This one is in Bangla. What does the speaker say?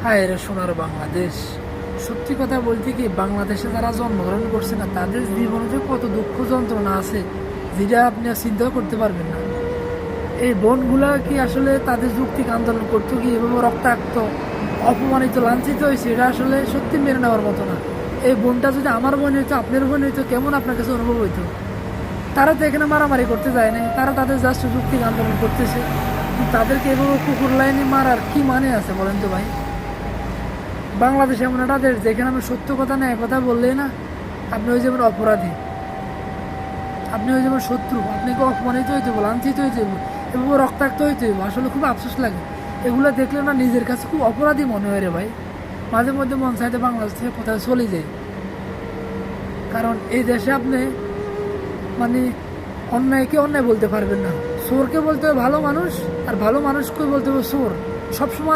হায় রে সোনার বাংলাদেশ। সত্যি কথা বলতে কি, বাংলাদেশে যারা জন্মগ্রহণ করছে না, তাদের জীবনে যে কত দুঃখ যন্ত্রণা আছে যেটা আপনি আর চিন্তাও করতে পারবেন না। এই বোনগুলা কি আসলে তাদের যৌক্তিক আন্দোলন করতো কি এভাবে রক্তাক্ত, অপমানিত, লাঞ্ছিত হয়েছে, এটা আসলে সত্যি মেনে নেওয়ার মতো না। এই বোনটা যদি আমার বোন হইতো, আপনার বোন হইতো, কেমন আপনার কাছে অনুভব হইতো? তারা তো এখানে মারামারি করতে যায় না, তারা তাদের জাস্ট যৌক্তিক আন্দোলন করতেছে। কিন্তু তাদেরকে এভাবে কুকুর লাইনে মারার কি মানে আছে বলেন তো ভাই? বাংলাদেশ এমন একটা দেশ যেখানে আমি সত্য কথা না, কথা বললেই না আপনি ওই যেমন অপরাধী, আপনি ওই যেমন শত্রু, আপনাকে অপমানিত হইতে হইব, লাঞ্ছিত হইতে হইব, এবং রক্তাক্ত হইতে হইব। আসলে খুব আফসোস লাগে এগুলো দেখলে না, নিজের কাছে খুব অপরাধী মনে হয় রে ভাই। মাঝে মধ্যে মন চাইতে বাংলাদেশ থেকে কোথাও চলে যায়। কারণ এই দেশে আপনি মানে অন্যায়কে অন্যায় বলতে পারবেন না, চোরকে বলতে হবে ভালো মানুষ, আর ভালো মানুষকে বলতে হবে চোর। সবসময়